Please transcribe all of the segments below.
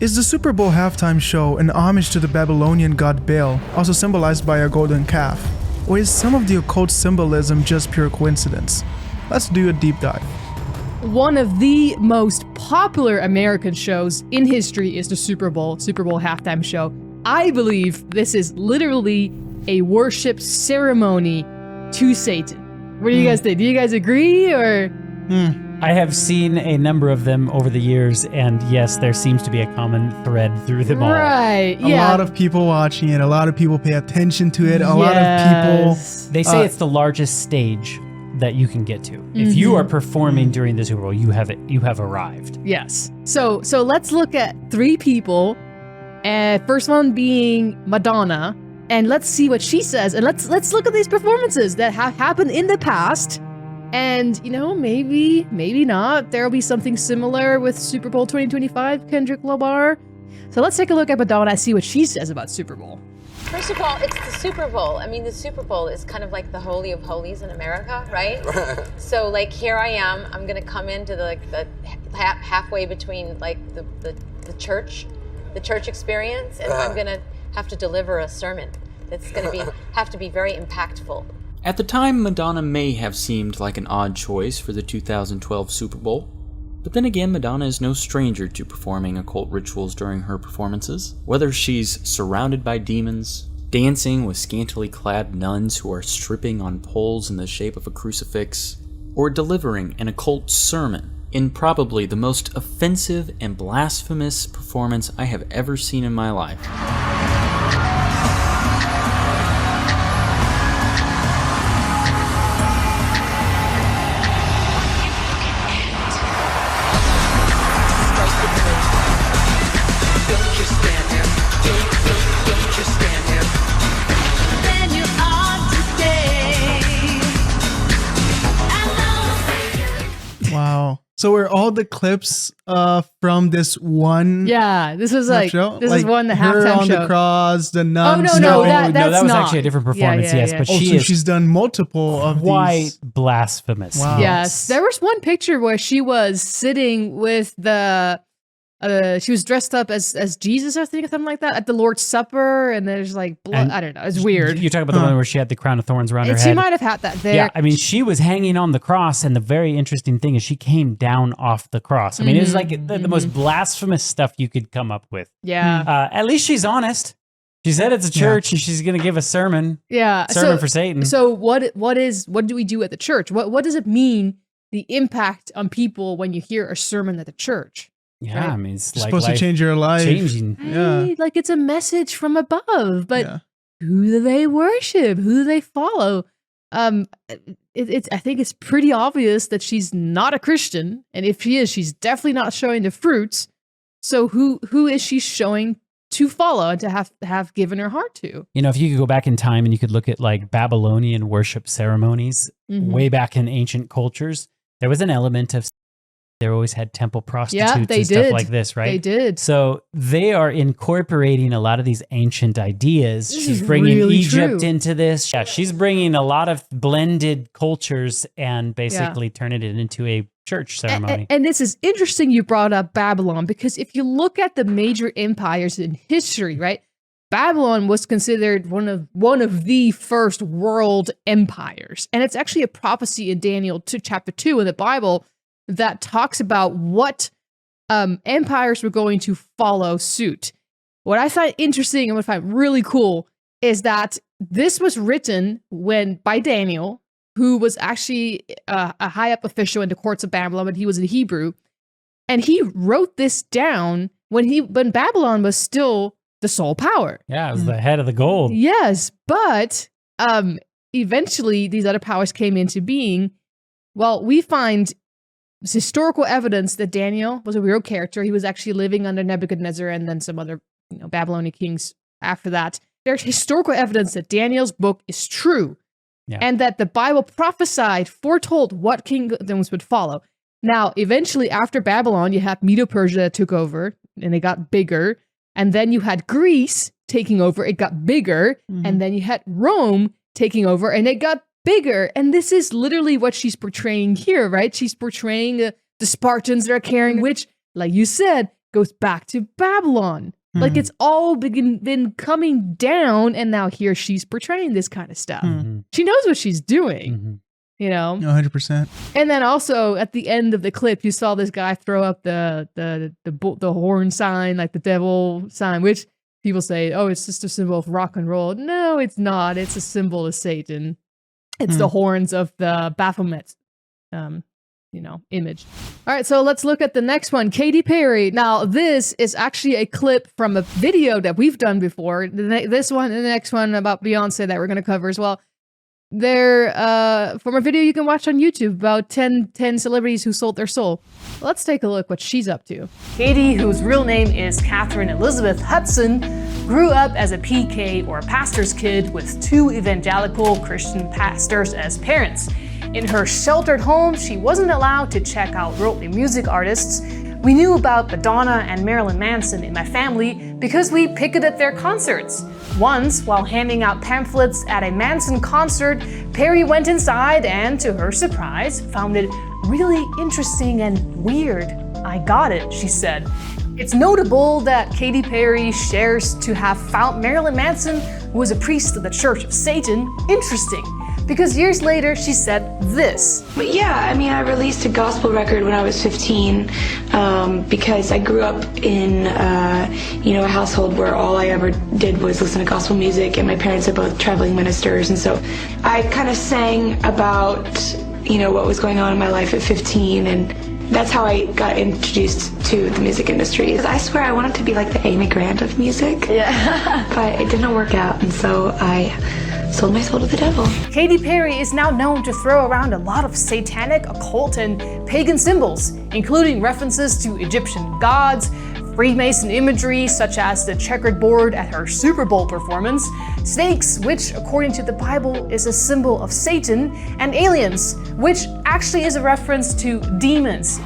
Is the Super Bowl halftime show an homage to the Babylonian god Baal, also symbolized by a golden calf? Or is some of the occult symbolism just pure coincidence? Let's do a deep dive. One of the most popular American shows in history is the Super Bowl halftime show. I believe this is literally a worship ceremony to Satan. What do you guys think? Do you guys agree, or? I have seen a number of them over the years, and yes, there seems to be a common thread through them all. Right, A lot of people watching it, a lot of people pay attention to it, a lot of people... They say it's the largest stage that you can get to. If you are performing during the Super Bowl, you have arrived. Yes. So let's look at three people. First one being Madonna, and let's see what she says. And let's look at these performances that have happened in the past. And, maybe not. There'll be something similar with Super Bowl 2025, Kendrick Lamar. So let's take a look at Madonna and see what she says about Super Bowl. First of all, it's the Super Bowl. I mean, the Super Bowl is kind of like the Holy of Holies in America, right? So, here I am. I'm going to come into the halfway between, the church experience, and I'm going to have to deliver a sermon that's going to have to be very impactful. At the time, Madonna may have seemed like an odd choice for the 2012 Super Bowl. But then again, Madonna is no stranger to performing occult rituals during her performances. Whether she's surrounded by demons, dancing with scantily clad nuns who are stripping on poles in the shape of a crucifix, or delivering an occult sermon in probably the most offensive and blasphemous performance I have ever seen in my life. Wow. So were all the clips from this one? Yeah, this was show? This is one the her halftime on show. The cross, the nuns. No, that's that was not. actually a different performance. Yeah. Yes, but So she's done multiple of quite these. blasphemous. Wow. Yes, there was one picture where she was sitting with she was dressed up as Jesus, I think, or something like that, at the Lord's Supper, and there's blood. And I don't know. It's weird. You're talking about the one where she had the crown of thorns around her She head. might have had that there. Yeah, I mean, she was hanging on the cross, and the very interesting thing is she came down off the cross. I mean, it was like the most blasphemous stuff you could come up with. Yeah. At least she's honest. She said it's a church, and she's going to give a sermon. Yeah. Sermon for Satan. So what do we do at the church? What does it mean, the impact on people when you hear a sermon at the church? Yeah, right? I mean, it's supposed to change your life. Changing. Hey, it's a message from above, but who do they worship? Who do they follow? I think it's pretty obvious that she's not a Christian, and if she is, she's definitely not showing the fruits. So who is she showing to follow and to have given her heart to? If you could go back in time and you could look at Babylonian worship ceremonies way back in ancient cultures, there was an element of they always had temple prostitutes and stuff like this, right? They did. So they are incorporating a lot of these ancient ideas. She's bringing really Egypt true. into this. Yeah, she's bringing a lot of blended cultures and basically turning it into a church ceremony. And this is interesting you brought up Babylon, because if you look at the major empires in history, right? Babylon was considered one of the first world empires. And it's actually a prophecy in Daniel 2, chapter 2 in the Bible that talks about what empires were going to follow suit. What I find interesting and what I find really cool is that this was written by Daniel, who was actually a high up official in the courts of Babylon, but he was in Hebrew. And he wrote this down when Babylon was still the sole power. Yeah, it was the head of the gold. Yes, but eventually these other powers came into being. Well, we find historical evidence that Daniel was a real character. He was actually living under Nebuchadnezzar and then some other Babylonian kings after that. There's historical evidence that Daniel's book is true and that the Bible foretold what kingdoms would follow. Now, eventually after Babylon, you had Medo-Persia that took over and it got bigger. And then you had Greece taking over. It got bigger. And then you had Rome taking over and it got bigger. And this is literally what she's portraying here, right? She's portraying the Spartans that are carrying, which, like you said, goes back to Babylon. Like it's all been coming down, and now here she's portraying this kind of stuff. She knows what she's doing, you know? 100%. And then also at the end of the clip, you saw this guy throw up the horn sign, like the devil sign, which people say, oh, it's just a symbol of rock and roll. No, it's not. It's a symbol of Satan. It's the horns of the Baphomet, image. All right, so let's look at the next one, Katy Perry. Now, this is actually a clip from a video that we've done before. This one and the next one about Beyoncé that we're going to cover as well. They're from a video you can watch on YouTube about 10 celebrities who sold their soul. Let's take a look what she's up to. Katy, whose real name is Catherine Elizabeth Hudson, grew up as a PK or pastor's kid with 2 evangelical Christian pastors as parents. In her sheltered home, she wasn't allowed to check out worldly music artists. We knew about Madonna and Marilyn Manson in my family because we picketed their concerts. Once, while handing out pamphlets at a Manson concert, Perry went inside and, to her surprise, found it really interesting and weird. I got it, she said. It's notable that Katy Perry shares to have found Marilyn Manson, who was a priest of the Church of Satan, interesting. Because years later, she said this. But yeah, I mean, I released a gospel record when I was 15 because I grew up in, a household where all I ever did was listen to gospel music, and my parents are both traveling ministers. And so I kind of sang about, what was going on in my life at 15, and that's how I got introduced to the music industry. I swear I wanted to be like the Amy Grant of music. Yeah. But it didn't work out, and so I sold my soul to the devil. Katy Perry is now known to throw around a lot of satanic, occult, and pagan symbols, including references to Egyptian gods, Freemason imagery such as the checkered board at her Super Bowl performance, snakes, which according to the Bible is a symbol of Satan, and aliens, which actually is a reference to demons.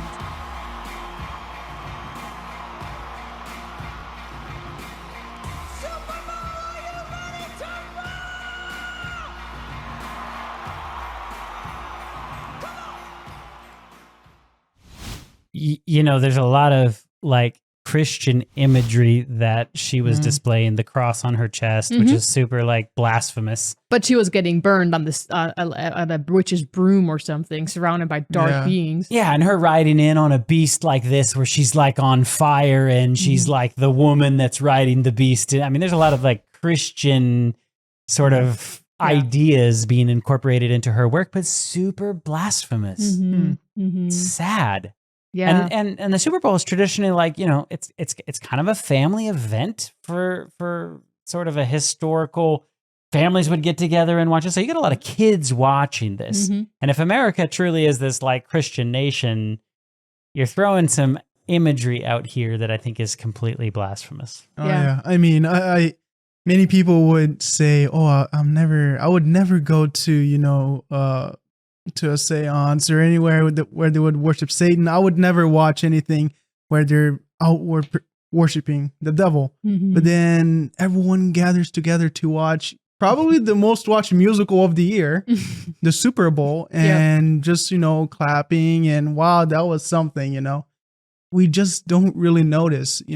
There's a lot of like Christian imagery that she was displaying, the cross on her chest, which is super like blasphemous. But she was getting burned on this at a witch's broom or something, surrounded by dark beings. Yeah, and her riding in on a beast like this, where she's like on fire and she's like the woman that's riding the beast. I mean, there's a lot of like Christian sort of ideas being incorporated into her work, but super blasphemous. Sad. Yeah. And the Super Bowl is traditionally like, it's kind of a family event for sort of a historical, families would get together and watch it. So you get a lot of kids watching this. And if America truly is this like Christian nation, you're throwing some imagery out here that I think is completely blasphemous. Oh yeah. I mean, I many people would say, "Oh, I would never go to, to a seance or anywhere where they would worship Satan. I would never watch anything where they're outward worshiping the devil." But then everyone gathers together to watch probably the most watched musical of the year, the Super Bowl, and just, clapping and wow, that was something, We just don't really notice, we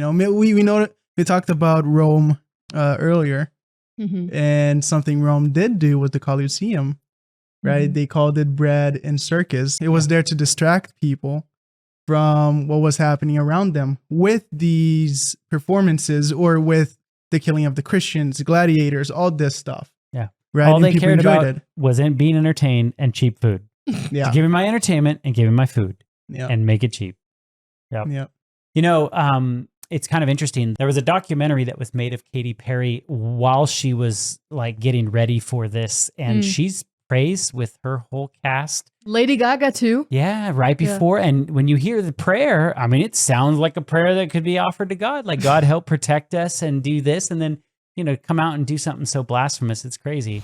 know we talked about Rome earlier, and something Rome did do was the Colosseum. Right? They called it bread and circus. It was there to distract people from what was happening around them with these performances or with the killing of the Christians, gladiators, all this stuff. Yeah. Right? All and they cared about it. was being entertained and cheap food. Yeah. So give me my entertainment and give me my food and make it cheap. Yep. Yeah. It's kind of interesting. There was a documentary that was made of Katy Perry while she was like getting ready for this, and she's praised with her whole cast. Lady Gaga too. Yeah, right before. And when you hear the prayer, I mean, it sounds like a prayer that could be offered to God. Like, God help protect us and do this. And then, come out and do something so blasphemous. It's crazy.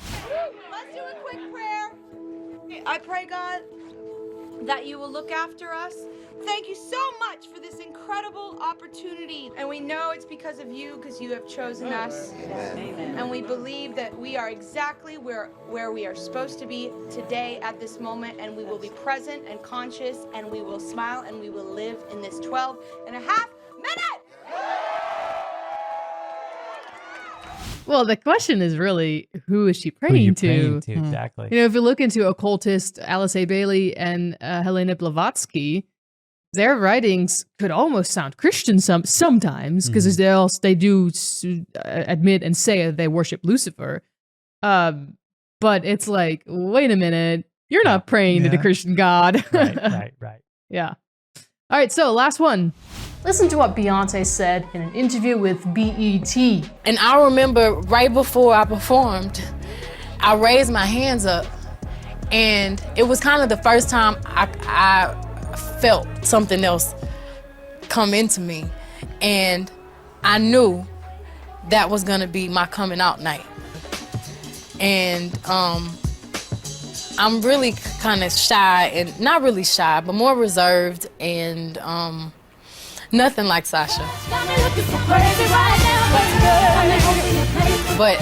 Let's do a quick prayer. I pray, God, that you will look after us. Thank you so much for this incredible opportunity. And we know it's because of you, because you have chosen us. Amen. And we believe that we are exactly where we are supposed to be today at this moment. And we will be present and conscious, and we will smile, and we will live in this 12.5 minutes. Well, the question is really, who is she Who praying you to? praying to? Exactly. You know, if you look into occultist Alice A. Bailey and Helena Blavatsky, their writings could almost sound Christian sometimes because they do admit and say that they worship Lucifer. But it's like, wait a minute, you're not praying to the Christian God. Right. Yeah. All right, so last one. Listen to what Beyoncé said in an interview with BET. And I remember right before I performed, I raised my hands up, and it was kind of the first time I felt something else come into me, and I knew that was gonna be my coming out night. And I'm really kind of shy, and not really shy, but more reserved, and nothing like Sasha. But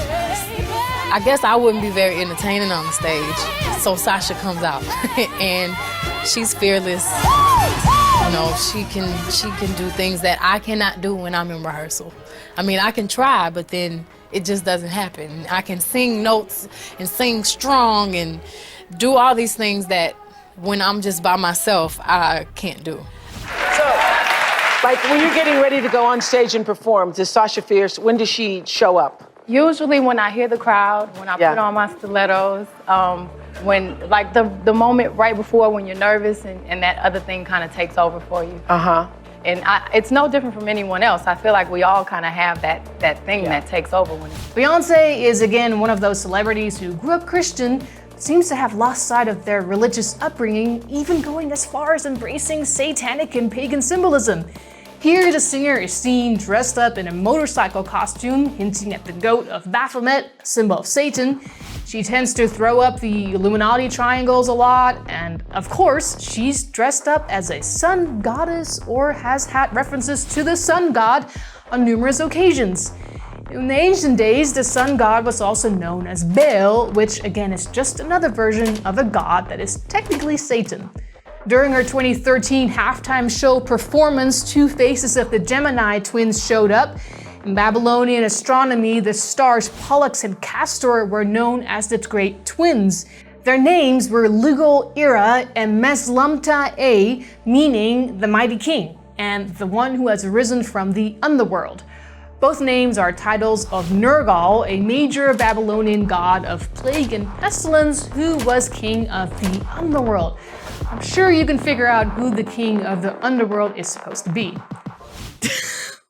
I guess I wouldn't be very entertaining on the stage. So Sasha comes out and she's fearless. You know, she can do things that I cannot do when I'm in rehearsal. I mean, I can try, but then it just doesn't happen. I can sing notes and sing strong and do all these things that when I'm just by myself, I can't do. So, like when you're getting ready to go on stage and perform, does Sasha Fierce, when does she show up? Usually when I hear the crowd, when I put on my stilettos, when like the moment right before when you're nervous and that other thing kind of takes over for you. And it's no different from anyone else. I feel like we all kind of have that thing that takes over when it's... Beyoncé is again one of those celebrities who grew up Christian, seems to have lost sight of their religious upbringing, even going as far as embracing satanic and pagan symbolism. Here, the singer is seen dressed up in a motorcycle costume, hinting at the goat of Baphomet, symbol of Satan. She tends to throw up the Illuminati triangles a lot, and of course, she's dressed up as a sun goddess or has had references to the sun god on numerous occasions. In the ancient days, the sun god was also known as Baal, which again is just another version of a god that is technically Satan. During her 2013 halftime show performance, two faces of the Gemini twins showed up. In Babylonian astronomy, the stars Pollux and Castor were known as the Great Twins. Their names were Lugal Ira and Meslamta A, meaning the mighty king, and the one who has arisen from the underworld. Both names are titles of Nergal, a major Babylonian god of plague and pestilence who was king of the underworld. I'm sure you can figure out who the king of the underworld is supposed to be.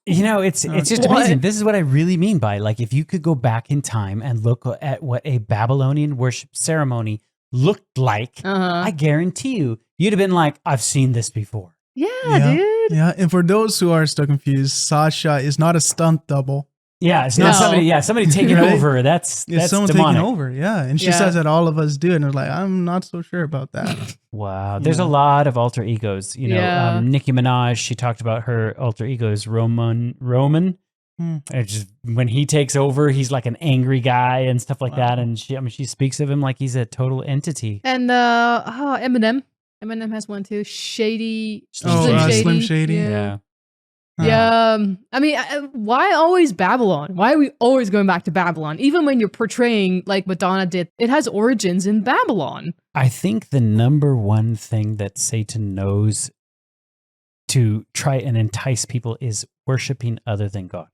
You know, it's just amazing. This is what I really mean by, like, if you could go back in time and look at what a Babylonian worship ceremony looked like, I guarantee you'd have been like, I've seen this before. Yeah, dude. Yeah, and for those who are still confused, Sasha is not a stunt double. Yeah, it's not somebody taking Right? over. That's someone demonic. taking over. Yeah, and she says that all of us do, and we're like, I'm not so sure about that. Wow, there's a lot of alter egos. You know, Nicki Minaj, she talked about her alter egos, Roman. It's just, when he takes over, he's like an angry guy and stuff like that. And she speaks of him like he's a total entity. And Eminem has one too. Slim Shady. Yeah. Yeah, I mean, why always Babylon? Why are we always going back to Babylon? Even when you're portraying like Madonna did, it has origins in Babylon. I think the number one thing that Satan knows to try and entice people is worshiping other than God.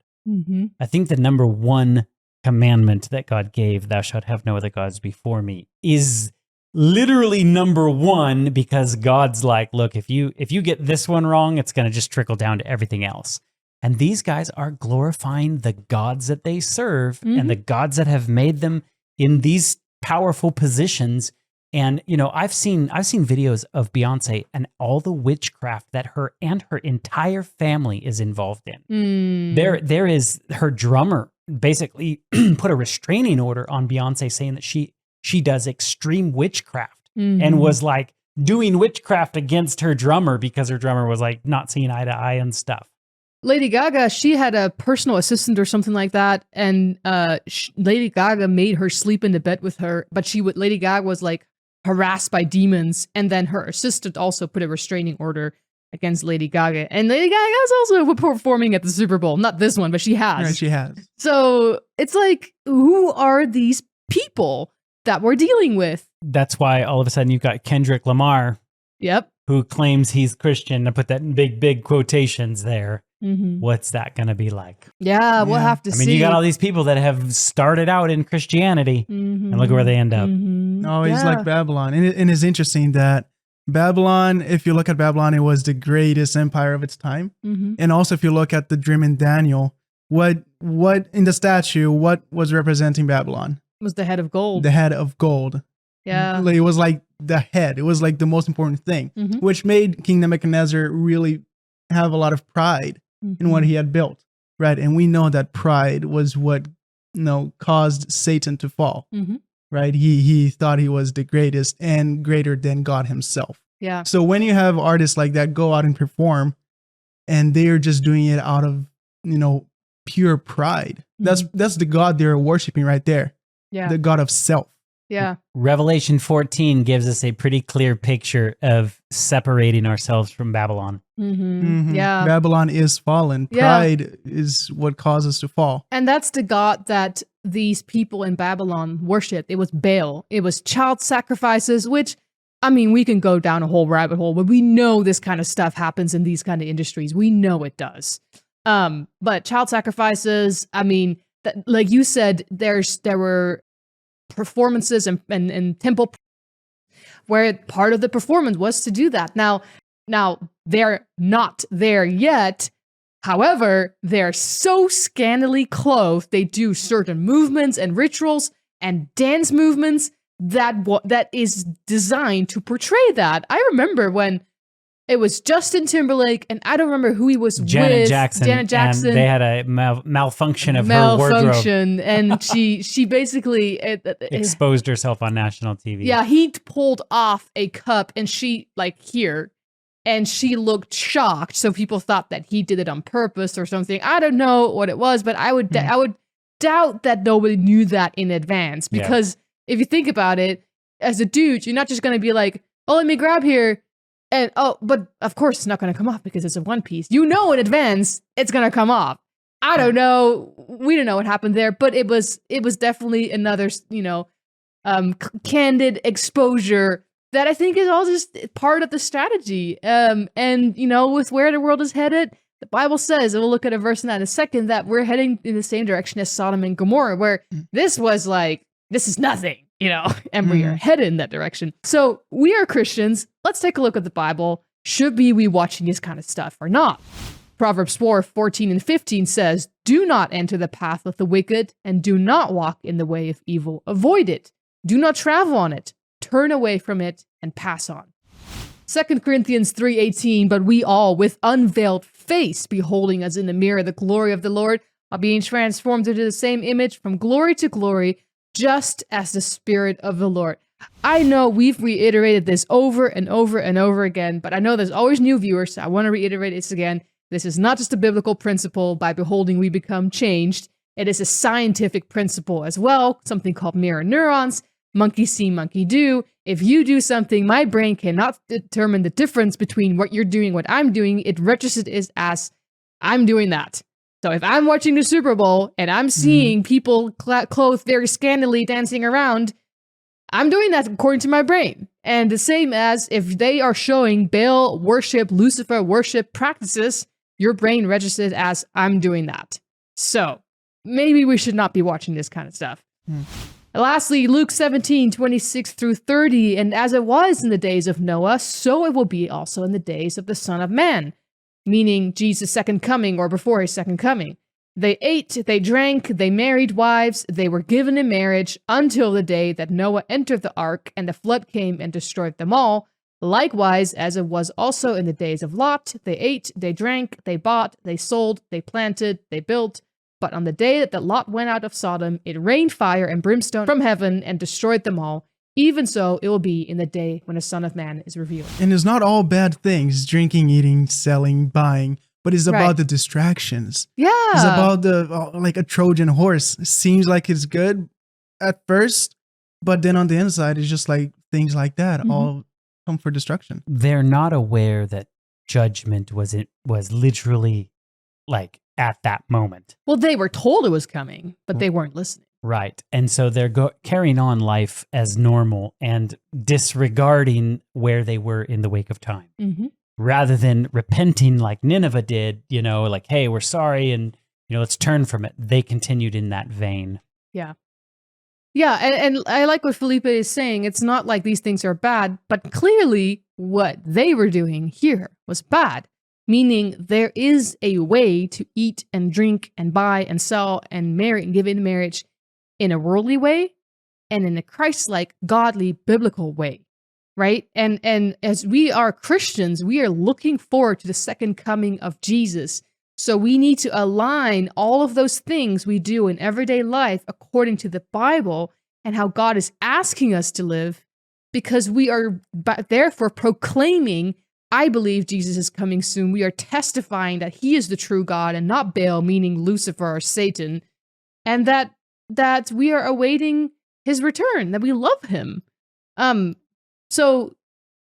I think the number one commandment that God gave, thou shalt have no other gods before me, is literally number one, because God's like, look, if you get this one wrong, it's going to just trickle down to everything else. And these guys are glorifying the gods that they serve and the gods that have made them in these powerful positions. And, you know, I've seen videos of Beyoncé and all the witchcraft that her and her entire family is involved in. There is her drummer basically put a restraining order on Beyoncé saying that she does extreme witchcraft and was like doing witchcraft against her drummer because her drummer was like not seeing eye to eye and stuff. Lady Gaga, she had a personal assistant or something like that, and Lady Gaga made her sleep in the bed with her, but Lady Gaga was like harassed by demons, and then her assistant also put a restraining order against Lady Gaga. And Lady Gaga is also performing at the Super Bowl. Not this one, but she has. Right, she has. So it's like, who are these people that we're dealing with? That's why all of a sudden you've got Kendrick Lamar, Yep. who claims he's Christian. I put that in big quotations there. Mm-hmm. What's that going to be like? Yeah, we'll have to see. I mean, you got all these people that have started out in Christianity, and look where they end up. Oh, he's like Babylon. And it's interesting that Babylon, if you look at Babylon, it was the greatest empire of its time. And also, if you look at the dream in Daniel, what in the statue, what was representing Babylon? It was the head of gold. The head of gold. Yeah. It was like the head. It was like the most important thing, which made King Nebuchadnezzar really have a lot of pride in what he had built, right? And we know that pride was what caused Satan to fall, right? He thought he was the greatest and greater than God himself. Yeah. So when you have artists like that go out and perform, and they're just doing it out of pure pride, that's the God they're worshiping right there. Yeah. The God of self. Yeah. Revelation 14 gives us a pretty clear picture of separating ourselves from Babylon. Yeah. Babylon is fallen. Pride is what causes us to fall. And that's the god that these people in Babylon worshipped. It was Baal. It was child sacrifices, which, I mean, we can go down a whole rabbit hole, but we know this kind of stuff happens in these kind of industries. We know it does. But child sacrifices, I mean, like you said, there were performances and temple where part of the performance was to do that. Now they're not there yet. However, they're so scantily clothed. They do certain movements and rituals and dance movements that is designed to portray that. I remember when it was Justin Timberlake, and I don't remember who he was Janet with. Jackson. Janet Jackson. And they had a malfunction of her wardrobe. And she basically exposed herself on national TV. Yeah, he pulled off a cup, and she here, and she looked shocked. So people thought that he did it on purpose or something. I don't know what it was, but I would doubt that nobody knew that in advance, because if you think about it, as a dude, you're not just going to be like, oh, let me grab here. And but of course it's not going to come off because it's a one piece. In advance it's going to come off. I don't know. We don't know what happened there, but it was definitely another candid exposure that I think is all just part of the strategy. And with where the world is headed, the Bible says, and we'll look at a verse in that in a second, that we're heading in the same direction as Sodom and Gomorrah, where this was like, this is nothing. And we are headed in that direction. So we are Christians. Let's take a look at the Bible. Should we be watching this kind of stuff or not? Proverbs 4:14 and 15 says, do not enter the path of the wicked, and do not walk in the way of evil. Avoid it. Do not travel on it. Turn away from it and pass on. 2 Corinthians 3:18, but we all, with unveiled face, beholding as in a mirror the glory of the Lord, are being transformed into the same image from glory to glory, just as the Spirit of the Lord. I know we've reiterated this over and over and over again, but I know there's always new viewers, so I want to reiterate this again. This is not just a biblical principle, by beholding we become changed. It is a scientific principle as well, something called mirror neurons. Monkey see, monkey do. If you do something, my brain cannot determine the difference between what you're doing, what I'm doing. It registers it as I'm doing that. So if I'm watching the Super Bowl and I'm seeing people clothed very scantily dancing around, I'm doing that according to my brain. And the same as if they are showing Baal worship, Lucifer worship practices, your brain registers as I'm doing that. So maybe we should not be watching this kind of stuff. Lastly, Luke 17:26-30, and as it was in the days of Noah, so it will be also in the days of the Son of Man. Meaning Jesus' second coming or before his second coming. They ate, they drank, they married wives, they were given in marriage until the day that Noah entered the ark and the flood came and destroyed them all. Likewise, as it was also in the days of Lot, they ate, they drank, they bought, they sold, they planted, they built. But on the day that Lot went out of Sodom, it rained fire and brimstone from heaven and destroyed them all. Even so, it will be in the day when the Son of Man is revealed. And it's not all bad things, drinking, eating, selling, buying, but it's about the distractions. Yeah. It's about like a Trojan horse. It seems like it's good at first, but then on the inside, it's just like things like that all come for destruction. They're not aware that judgment was literally like at that moment. Well, they were told it was coming, but they weren't listening. Right. And so they're carrying on life as normal and disregarding where they were in the wake of time. Mm-hmm. Rather than repenting like Nineveh did, like, hey, we're sorry and, let's turn from it. They continued in that vein. Yeah. Yeah. And I like what Felipe is saying. It's not like these things are bad, but clearly what they were doing here was bad. Meaning there is a way to eat and drink and buy and sell and marry and give in marriage in a worldly way and in a Christ-like, godly, biblical way, right? And as we are Christians, we are looking forward to the second coming of Jesus. So we need to align all of those things we do in everyday life according to the Bible and how God is asking us to live, because we are therefore proclaiming, I believe Jesus is coming soon. We are testifying that he is the true God and not Baal, meaning Lucifer or Satan, and that we are awaiting his return, that we love him. So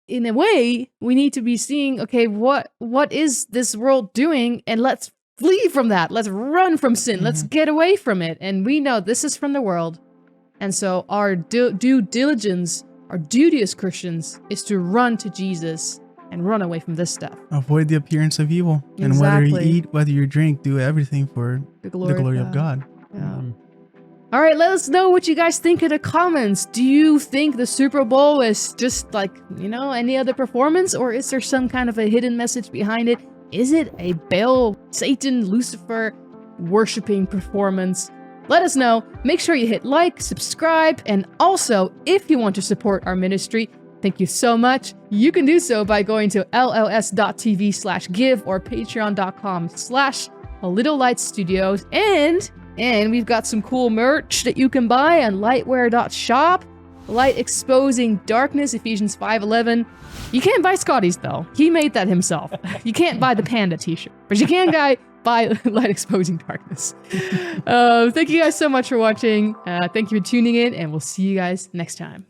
in a way, we need to be seeing, okay, what is this world doing? And let's flee from that. Let's run from sin. Mm-hmm. Let's get away from it. And we know this is from the world. And so our due diligence, our duty as Christians is to run to Jesus and run away from this stuff. Avoid the appearance of evil. Exactly. And whether you eat, whether you drink, do everything for the glory of God. Yeah. All right, let us know what you guys think in the comments. Do you think the Super Bowl is just like, any other performance? Or is there some kind of a hidden message behind it? Is it a Baal, Satan, Lucifer worshiping performance? Let us know. Make sure you hit like, subscribe, and also, if you want to support our ministry, thank you so much. You can do so by going to lls.tv/give or patreon.com/ALittleLightStudios. And we've got some cool merch that you can buy on lightwear.shop. Light exposing darkness, Ephesians 5:11. You can't buy Scotty's though. He made that himself. You can't buy the panda t-shirt, but you can buy light exposing darkness. Thank you guys so much for watching. Thank you for tuning in, and we'll see you guys next time.